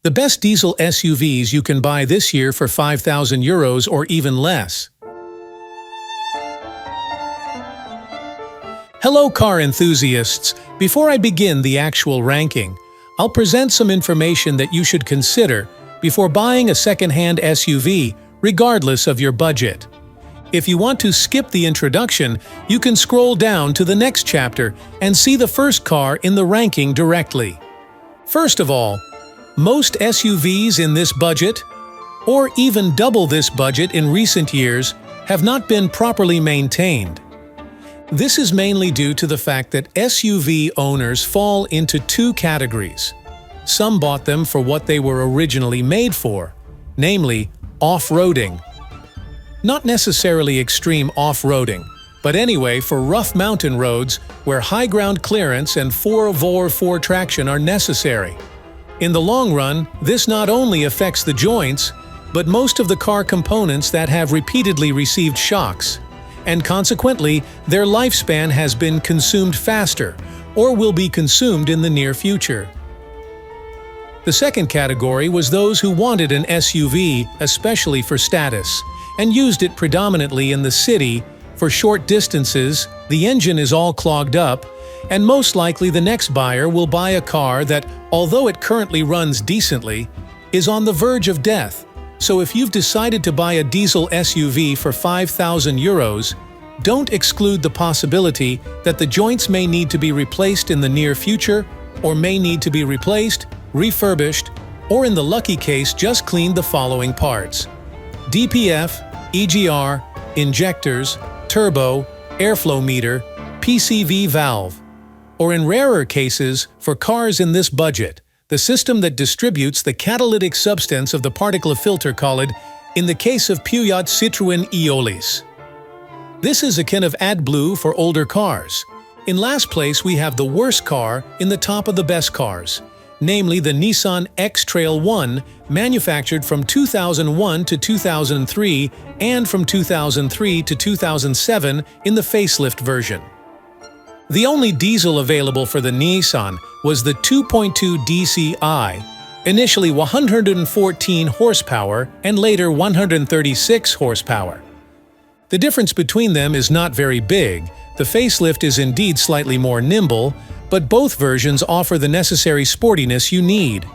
The best diesel SUVs you can buy this year for €5,000 or even less. Hello car enthusiasts! Before I begin the actual ranking, I'll present some information that you should consider before buying a second-hand SUV, regardless of your budget. If you want to skip the introduction, you can scroll down to the next chapter and see the first car in the ranking directly. First of all, most SUVs in this budget, or even double this budget in recent years, have not been properly maintained. This is mainly due to the fact that SUV owners fall into two categories. Some bought them for what they were originally made for, namely off-roading. Not necessarily extreme off-roading, but anyway for rough mountain roads where high ground clearance and 4x4 traction are necessary. In the long run, this not only affects the joints, but most of the car components that have repeatedly received shocks, and consequently, their lifespan has been consumed faster or will be consumed in the near future. The second category was those who wanted an SUV, especially for status, and used it predominantly in the city. For short distances, the engine is all clogged up, and most likely the next buyer will buy a car that, although it currently runs decently, is on the verge of death. So if you've decided to buy a diesel SUV for €5,000, don't exclude the possibility that the joints may need to be replaced in the near future, or may need to be replaced, refurbished, or in the lucky case just cleaned the following parts: DPF, EGR, injectors, turbo, airflow meter, PCV valve. Or in rarer cases, for cars in this budget, the system that distributes the catalytic substance of the particle filter called, in the case of Peugeot Citroën Eolis. This is akin of AdBlue for older cars. In last place we have the worst car in the top of the best cars, namely the Nissan X-Trail 1, manufactured from 2001 to 2003 and from 2003 to 2007 in the facelift version. The only diesel available for the Nissan was the 2.2 DCi, initially 114 horsepower and later 136 horsepower. The difference between them is not very big. The facelift is indeed slightly more nimble, but both versions offer the necessary sportiness you need.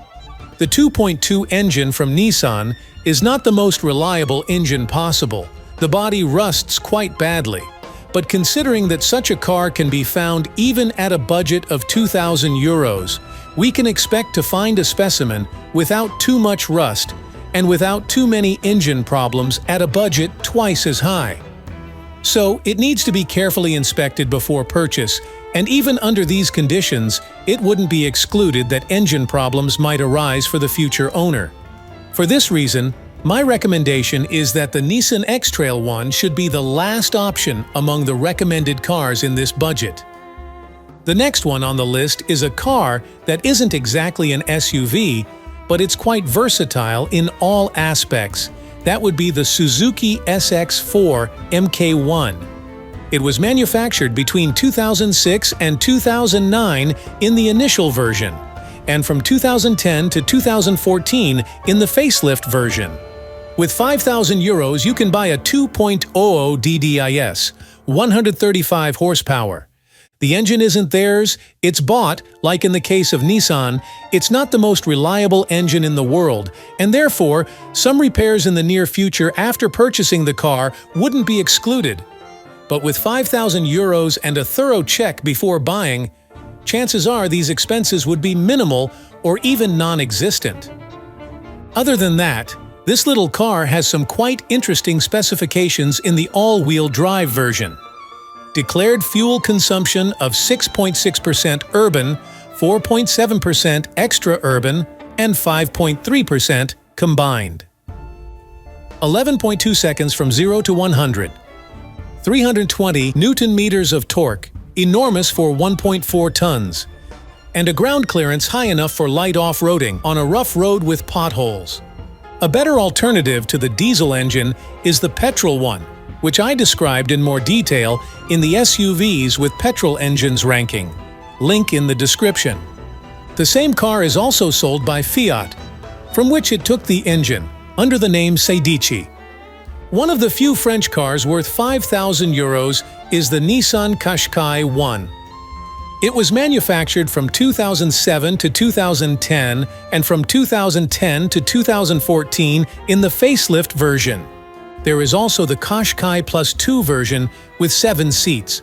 The 2.2 engine from Nissan is not the most reliable engine possible. The body rusts quite badly. But considering that such a car can be found even at a budget of €2,000, we can expect to find a specimen without too much rust and without too many engine problems at a budget twice as high. So it needs to be carefully inspected before purchase, and even under these conditions, it wouldn't be excluded that engine problems might arise for the future owner. For this reason, my recommendation is that the Nissan X-Trail 1 should be the last option among the recommended cars in this budget. The next one on the list is a car that isn't exactly an SUV, but it's quite versatile in all aspects. That would be the Suzuki SX4 MK1. It was manufactured between 2006 and 2009 in the initial version, and from 2010 to 2014 in the facelift version. With €5,000, you can buy a 2.00 DDIS, 135 horsepower. The engine isn't theirs, it's bought. Like in the case of Nissan, it's not the most reliable engine in the world, and therefore, some repairs in the near future after purchasing the car wouldn't be excluded. But with €5,000 and a thorough check before buying, chances are these expenses would be minimal or even non-existent. Other than that, this little car has some quite interesting specifications in the all-wheel drive version. Declared fuel consumption of 6.6% urban, 4.7% extra-urban, and 5.3% combined. 11.2 seconds from 0 to 100. 320 Newton-meters of torque, enormous for 1.4 tons. And a ground clearance high enough for light off-roading on a rough road with potholes. A better alternative to the diesel engine is the petrol one, which I described in more detail in the SUVs with petrol engines ranking. Link in the description. The same car is also sold by Fiat, from which it took the engine, under the name Sedici. One of the few French cars worth 5,000 euros is the Nissan Qashqai 1. It was manufactured from 2007 to 2010 and from 2010 to 2014 in the facelift version. There is also the Qashqai Plus 2 version with 7 seats.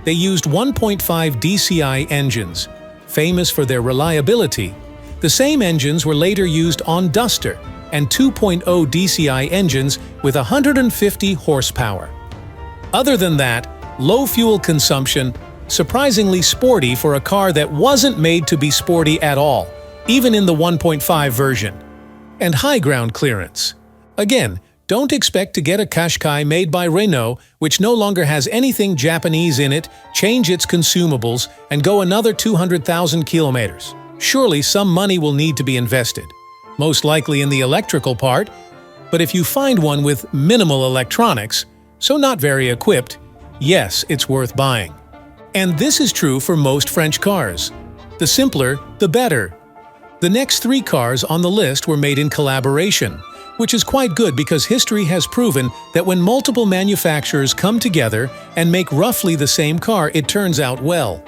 They used 1.5 DCI engines, famous for their reliability. The same engines were later used on Duster and 2.0 DCI engines with 150 horsepower. Other than that, low fuel consumption, surprisingly sporty for a car that wasn't made to be sporty at all, even in the 1.5 version. And high ground clearance. Again, don't expect to get a Qashqai made by Renault, which no longer has anything Japanese in it, change its consumables, and go another 200,000 kilometers. Surely some money will need to be invested, most likely in the electrical part, but if you find one with minimal electronics, so not very equipped, yes, it's worth buying. And this is true for most French cars. The simpler, the better. The next 3 cars on the list were made in collaboration, which is quite good because history has proven that when multiple manufacturers come together and make roughly the same car, it turns out well.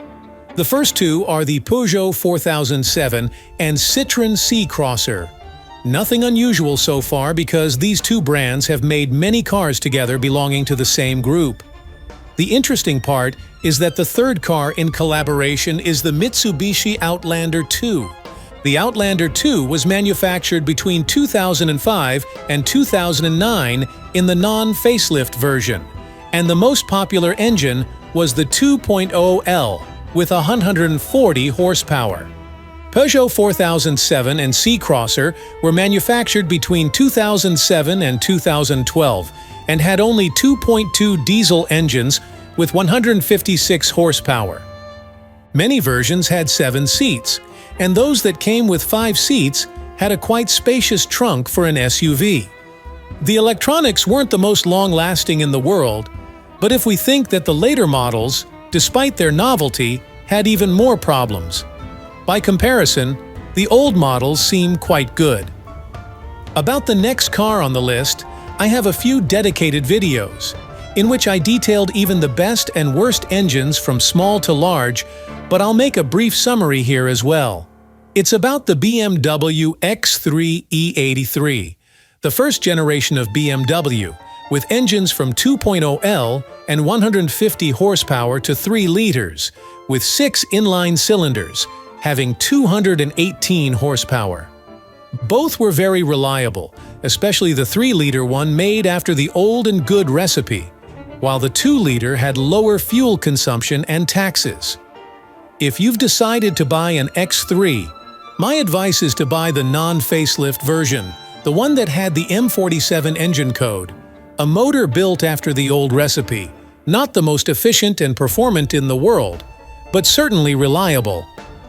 The first 2 are the Peugeot 4007 and Citroën C-Crosser. Nothing unusual so far because these 2 brands have made many cars together belonging to the same group. The interesting part is that the third car in collaboration is the Mitsubishi Outlander 2. The Outlander 2 was manufactured between 2005 and 2009 in the non-facelift version, and the most popular engine was the 2.0L with 140 horsepower. Peugeot 4007 and C-Crosser were manufactured between 2007 and 2012 and had only 2.2 diesel engines with 156 horsepower. Many versions had 7 seats, and those that came with 5 seats had a quite spacious trunk for an SUV. The electronics weren't the most long-lasting in the world, but if we think that the later models, despite their novelty, had even more problems. By comparison, the old models seem quite good. About the next car on the list, I have a few dedicated videos, in which I detailed even the best and worst engines from small to large, but I'll make a brief summary here as well. It's about the BMW X3 E83, the first generation of BMW, with engines from 2.0L and 150 horsepower to 3 liters, with 6 inline cylinders, having 218 horsepower. Both were very reliable, especially the 3-liter one made after the old and good recipe, while the 2-liter had lower fuel consumption and taxes. If you've decided to buy an X3, my advice is to buy the non-facelift version, the one that had the M47 engine code, a motor built after the old recipe, not the most efficient and performant in the world, but certainly reliable.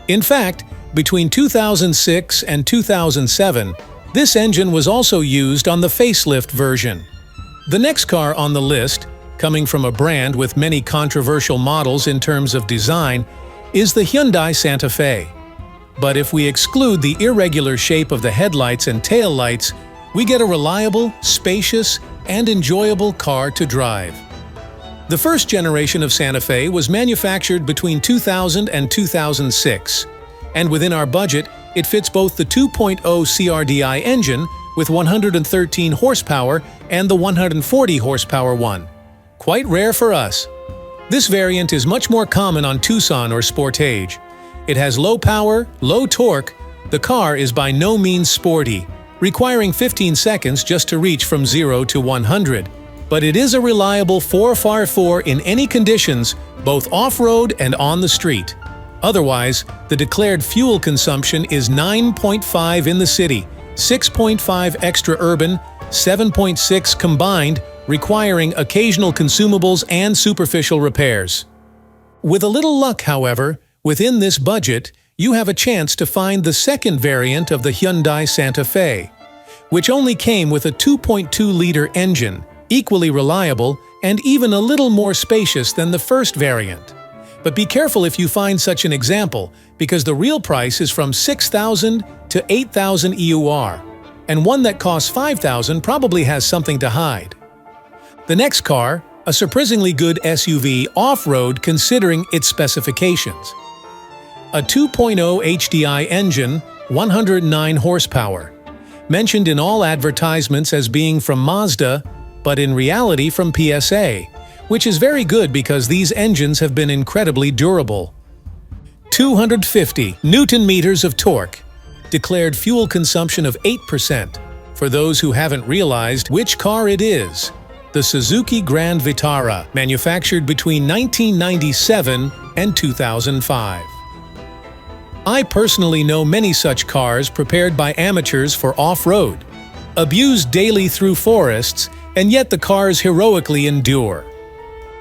In fact, between 2006 and 2007, this engine was also used on the facelift version. The next car on the list, coming from a brand with many controversial models in terms of design, is the Hyundai Santa Fe. But if we exclude the irregular shape of the headlights and taillights, we get a reliable, spacious, and enjoyable car to drive. The first generation of Santa Fe was manufactured between 2000 and 2006, and within our budget, it fits both the 2.0 CRDI engine with 113 horsepower and the 140 horsepower one. Quite rare for us. This variant is much more common on Tucson or Sportage. It has low power, low torque. The car is by no means sporty, requiring 15 seconds just to reach from 0 to 100. But it is a reliable 4x4 in any conditions, both off-road and on the street. Otherwise, the declared fuel consumption is 9.5 in the city, 6.5 extra urban, 7.6 combined, requiring occasional consumables and superficial repairs. With a little luck, however, within this budget, you have a chance to find the second variant of the Hyundai Santa Fe, which only came with a 2.2-liter engine, equally reliable and even a little more spacious than the first variant. But be careful if you find such an example, because the real price is from 6,000 to 8,000 EUR. and one that costs $5,000 probably has something to hide. The next car, a surprisingly good SUV off-road considering its specifications. A 2.0 HDI engine, 109 horsepower. Mentioned in all advertisements as being from Mazda, but in reality from PSA, which is very good because these engines have been incredibly durable. 250 Newton-meters of torque. Declared fuel consumption of 8%. For those who haven't realized which car it is, the Suzuki Grand Vitara, manufactured between 1997 and 2005. I personally know many such cars prepared by amateurs for off-road, abused daily through forests, and yet the cars heroically endure.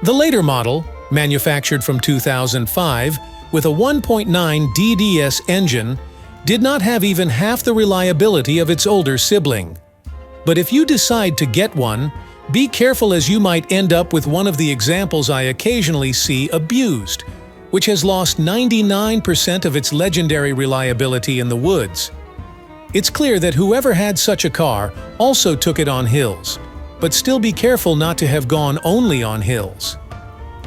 The later model, manufactured from 2005, with a 1.9 DDS engine, did not have even half the reliability of its older sibling. But if you decide to get one, be careful, as you might end up with one of the examples I occasionally see abused, which has lost 99% of its legendary reliability in the woods. It's clear that whoever had such a car also took it on hills, but still be careful not to have gone only on hills.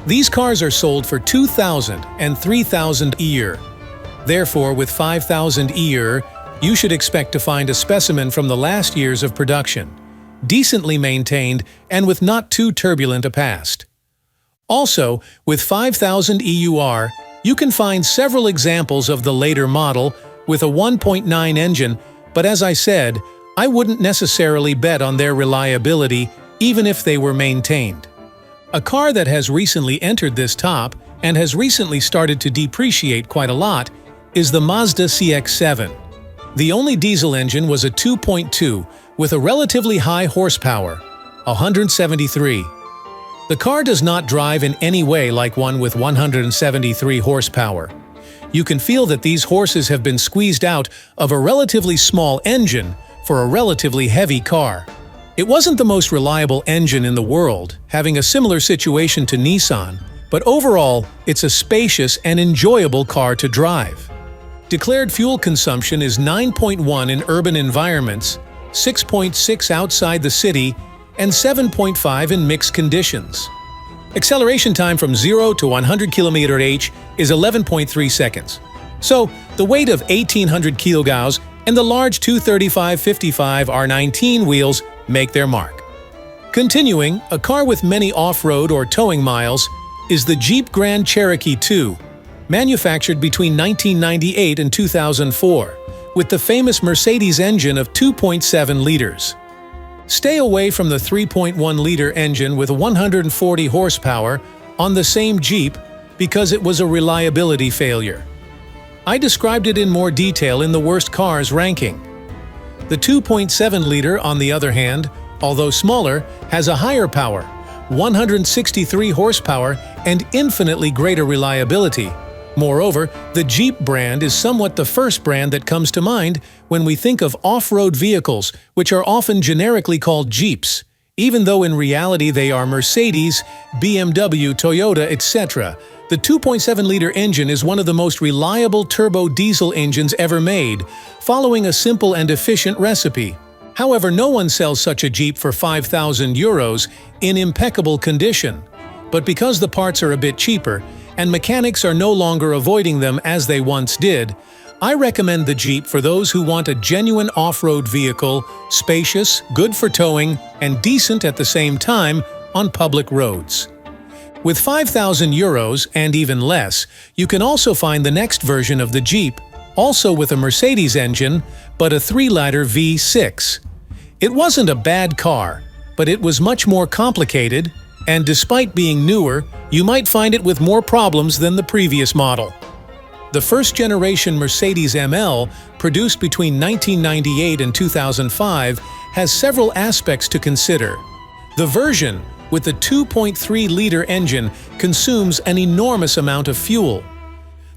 These cars are sold for $2,000 and $3,000 EUR. Therefore, with $5,000 EUR, you should expect to find a specimen from the last years of production, decently maintained and with not too turbulent a past. Also, with 5,000 EUR, you can find several examples of the later model with a 1.9 engine, but as I said, I wouldn't necessarily bet on their reliability even if they were maintained. A car that has recently entered this top and has recently started to depreciate quite a lot is the Mazda CX-7. The only diesel engine was a 2.2 with a relatively high horsepower, 173. The car does not drive in any way like one with 173 horsepower. You can feel that these horses have been squeezed out of a relatively small engine for a relatively heavy car. It wasn't the most reliable engine in the world, having a similar situation to Nissan, but overall, it's a spacious and enjoyable car to drive. Declared fuel consumption is 9.1 in urban environments, 6.6 outside the city, and 7.5 in mixed conditions. Acceleration time from 0 to 100 km/h is 11.3 seconds. So, the weight of 1,800 kilograms and the large 235/55 R19 wheels make their mark. Continuing, a car with many off-road or towing miles is the Jeep Grand Cherokee 2, manufactured between 1998 and 2004, with the famous Mercedes engine of 2.7 liters. Stay away from the 3.1-liter engine with 140 horsepower on the same Jeep because it was a reliability failure. I described it in more detail in the worst cars ranking. The 2.7-liter, on the other hand, although smaller, has a higher power, 163 horsepower, and infinitely greater reliability. Moreover, the Jeep brand is somewhat the first brand that comes to mind when we think of off-road vehicles, which are often generically called Jeeps, even though in reality they are Mercedes, BMW, Toyota, etc. The 2.7-liter engine is one of the most reliable turbo diesel engines ever made, following a simple and efficient recipe. However, no one sells such a Jeep for 5,000 euros in impeccable condition. But because the parts are a bit cheaper, and mechanics are no longer avoiding them as they once did, I recommend the Jeep for those who want a genuine off-road vehicle, spacious, good for towing, and decent at the same time on public roads. With 5,000 euros and even less, you can also find the next version of the Jeep, also with a Mercedes engine, but a 3-liter V6. It wasn't a bad car, but it was much more complicated, and despite being newer, you might find it with more problems than the previous model. The first-generation Mercedes ML, produced between 1998 and 2005, has several aspects to consider. The version with the 2.3-liter engine consumes an enormous amount of fuel.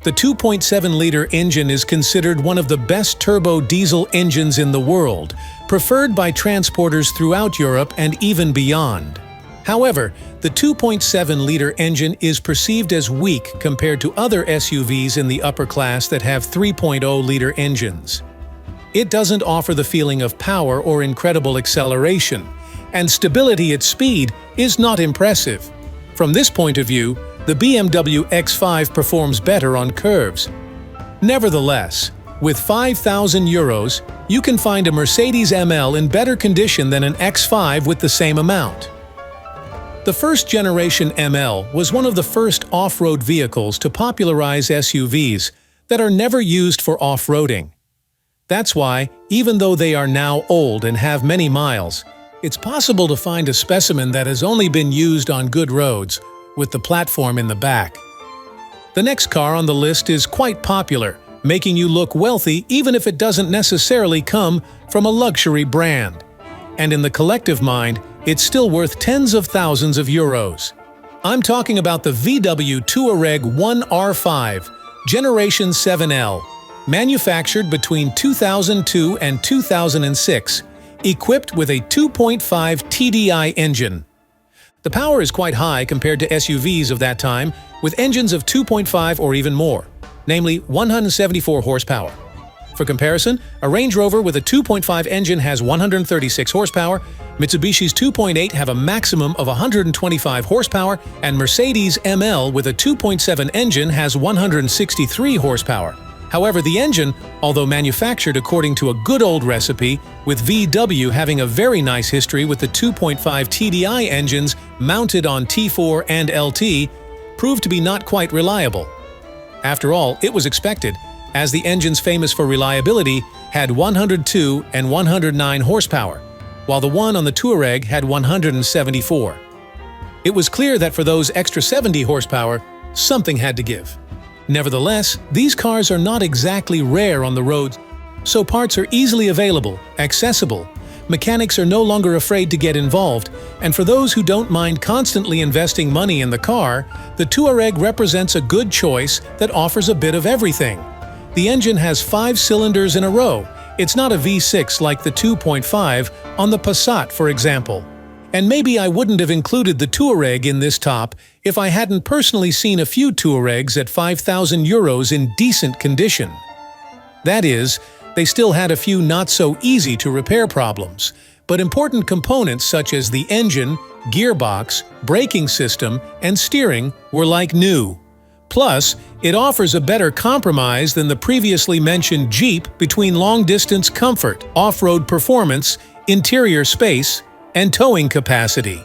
The 2.7-liter engine is considered one of the best turbo diesel engines in the world, preferred by transporters throughout Europe and even beyond. However, the 2.7-liter engine is perceived as weak compared to other SUVs in the upper class that have 3.0-liter engines. it doesn't offer the feeling of power or incredible acceleration, and stability at speed is not impressive. From this point of view, the BMW X5 performs better on curves. Nevertheless, with €5,000, you can find a Mercedes ML in better condition than an X5 with the same amount. The first-generation ML was one of the first off-road vehicles to popularize SUVs that are never used for off-roading. That's why, even though they are now old and have many miles, it's possible to find a specimen that has only been used on good roads, with the platform in the back. The next car on the list is quite popular, making you look wealthy even if it doesn't necessarily come from a luxury brand. And in the collective mind, it's still worth tens of thousands of euros. I'm talking about the VW Touareg 1R5, Generation 7L, manufactured between 2002 and 2006, equipped with a 2.5 TDI engine. The power is quite high compared to SUVs of that time, with engines of 2.5 or even more, namely 174 horsepower. For comparison, a Range Rover with a 2.5 engine has 136 horsepower, Mitsubishi's 2.8 have a maximum of 125 horsepower, and Mercedes ML with a 2.7 engine has 163 horsepower. However, the engine, although manufactured according to a good old recipe, with VW having a very nice history with the 2.5 TDI engines mounted on T4 and LT, proved to be not quite reliable. After all, it was expected, as the engines famous for reliability had 102 and 109 horsepower, while the one on the Touareg had 174. It was clear that for those extra 70 horsepower, something had to give. Nevertheless, these cars are not exactly rare on the roads, so parts are easily available, accessible. Mechanics are no longer afraid to get involved, and for those who don't mind constantly investing money in the car, the Touareg represents a good choice that offers a bit of everything. The engine has 5 cylinders in a row. It's not a V6 like the 2.5 on the Passat, for example. And maybe I wouldn't have included the Touareg in this top if I hadn't personally seen a few Touaregs at €5,000 in decent condition. That is, they still had a few not-so-easy-to-repair problems, but important components such as the engine, gearbox, braking system, and steering were like new. Plus, it offers a better compromise than the previously mentioned Jeep between long-distance comfort, off-road performance, interior space, and towing capacity.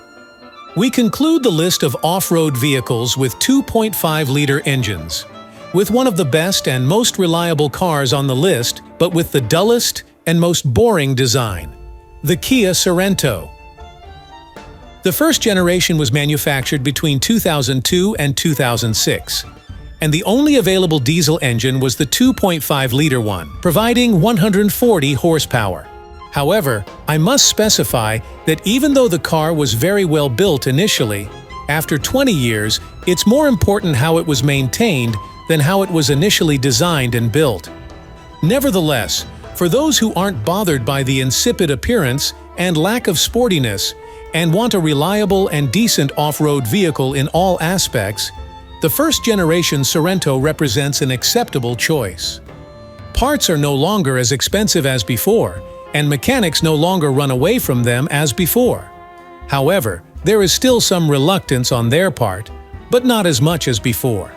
We conclude the list of off-road vehicles with 2.5-liter engines, with one of the best and most reliable cars on the list, but with the dullest and most boring design, the Kia Sorento. The first generation was manufactured between 2002 and 2006, and the only available diesel engine was the 2.5-liter one, providing 140 horsepower. However, I must specify that even though the car was very well built initially, after 20 years, it's more important how it was maintained than how it was initially designed and built. Nevertheless, for those who aren't bothered by the insipid appearance and lack of sportiness and want a reliable and decent off-road vehicle in all aspects, the first-generation Sorento represents an acceptable choice. Parts are no longer as expensive as before, and mechanics no longer run away from them as before. However, there is still some reluctance on their part, but not as much as before.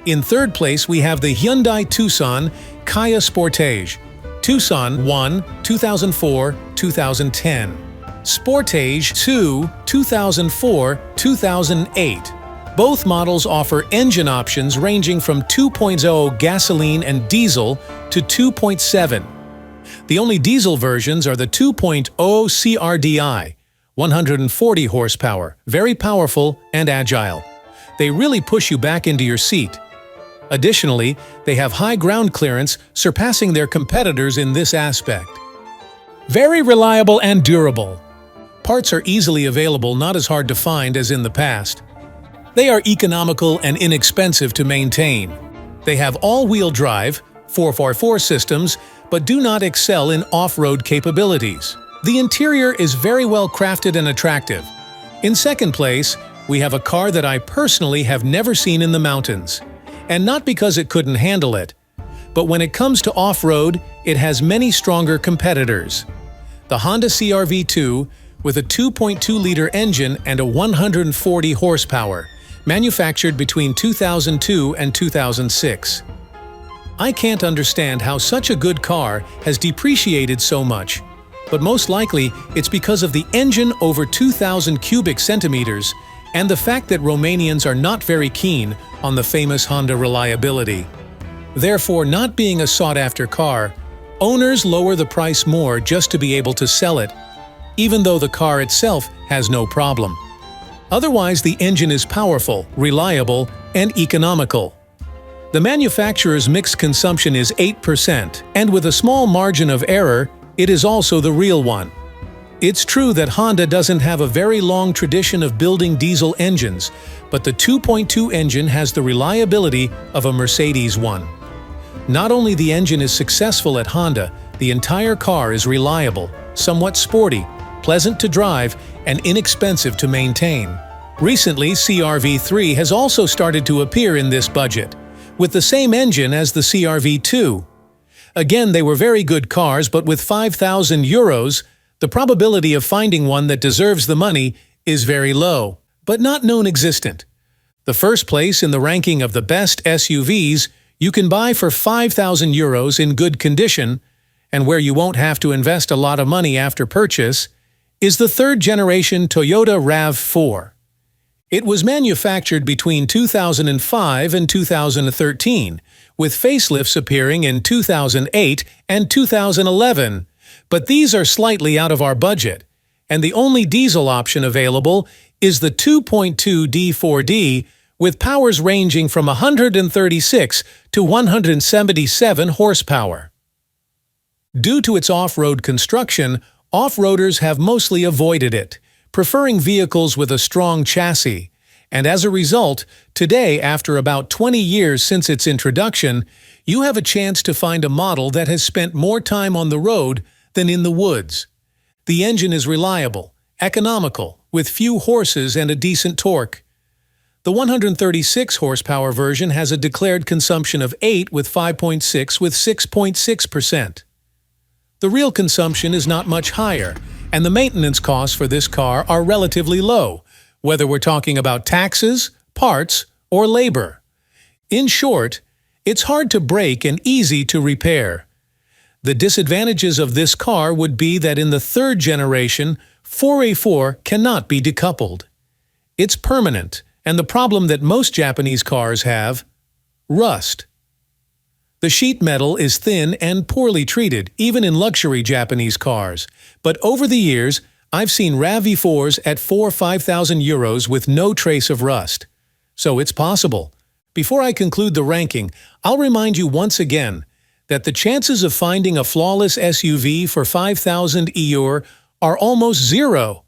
In third place, we have the Hyundai Tucson Kia Sportage, Tucson 1, 2004-2010, Sportage 2, 2004-2008. Both models offer engine options ranging from 2.0 gasoline and diesel to 2.7. The only diesel versions are the 2.0 CRDI, 140 horsepower, very powerful and agile. They really push you back into your seat. Additionally, they have high ground clearance, surpassing their competitors in this aspect. Very reliable and durable. Parts are easily available, not as hard to find as in the past. They are economical and inexpensive to maintain. They have all-wheel drive, 4x4 systems, but do not excel in off-road capabilities. The interior is very well crafted and attractive. In second place, we have a car that I personally have never seen in the mountains. And not because it couldn't handle it, but when it comes to off-road, it has many stronger competitors. The Honda CR-V2 with a 2.2-liter engine and a 140 horsepower, manufactured between 2002 and 2006. I can't understand how such a good car has depreciated so much, but most likely it's because of the engine over 2,000 cubic centimeters and the fact that Romanians are not very keen on the famous Honda reliability. Therefore, not being a sought-after car, owners lower the price more just to be able to sell it, even though the car itself has no problem. Otherwise, the engine is powerful, reliable, and economical. The manufacturer's mixed consumption is 8%, and with a small margin of error, it is also the real one. It's true that Honda doesn't have a very long tradition of building diesel engines, but the 2.2 engine has the reliability of a Mercedes one. Not only the engine is successful at Honda, the entire car is reliable, somewhat sporty, pleasant to drive, and inexpensive to maintain. Recently, CR-V3 has also started to appear in this budget, with the same engine as the CR-V2. Again, they were very good cars, but with 5,000 euros, the probability of finding one that deserves the money is very low, but not non-existent. The first place in the ranking of the best SUVs you can buy for 5,000 euros in good condition, and where you won't have to invest a lot of money after purchase, is the third-generation Toyota RAV4. It was manufactured between 2005 and 2013, with facelifts appearing in 2008 and 2011, but these are slightly out of our budget, and the only diesel option available is the 2.2 D4D with powers ranging from 136 to 177 horsepower. Due to its off-road construction, off-roaders have mostly avoided it, preferring vehicles with a strong chassis, and as a result, today, after about 20 years since its introduction, you have a chance to find a model that has spent more time on the road than in the woods. The engine is reliable, economical, with few horses and a decent torque. The 136 horsepower version has a declared consumption of 8 with 5.6 with 6.6%. The real consumption is not much higher, and the maintenance costs for this car are relatively low, whether we're talking about taxes, parts, or labor. In short, it's hard to break and easy to repair. The disadvantages of this car would be that in the third generation, 4A4 cannot be decoupled. It's permanent, and the problem that most Japanese cars have: rust. The sheet metal is thin and poorly treated, even in luxury Japanese cars, but over the years, I've seen RAV4s at 4,000–5,000 euros with no trace of rust. So it's possible. Before I conclude the ranking, I'll remind you once again that the chances of finding a flawless SUV for 5,000 EUR are almost zero.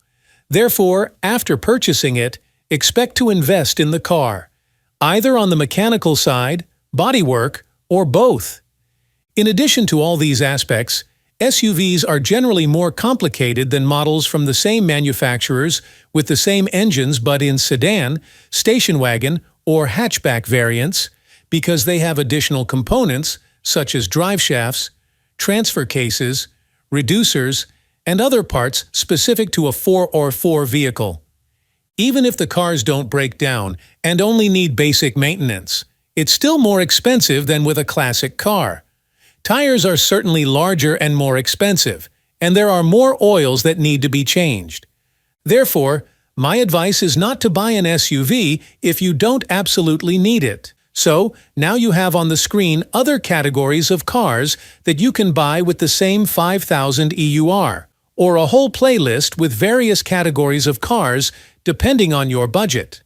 Therefore, after purchasing it, expect to invest in the car, either on the mechanical side, bodywork, or both. In addition to all these aspects, SUVs are generally more complicated than models from the same manufacturers with the same engines but in sedan, station wagon, or hatchback variants because they have additional components such as driveshafts, transfer cases, reducers, and other parts specific to a 4x4 vehicle. Even if the cars don't break down and only need basic maintenance, it's still more expensive than with a classic car. Tires are certainly larger and more expensive, and there are more oils that need to be changed. Therefore, my advice is not to buy an SUV if you don't absolutely need it. So, now you have on the screen other categories of cars that you can buy with the same 5,000 EUR, or a whole playlist with various categories of cars depending on your budget.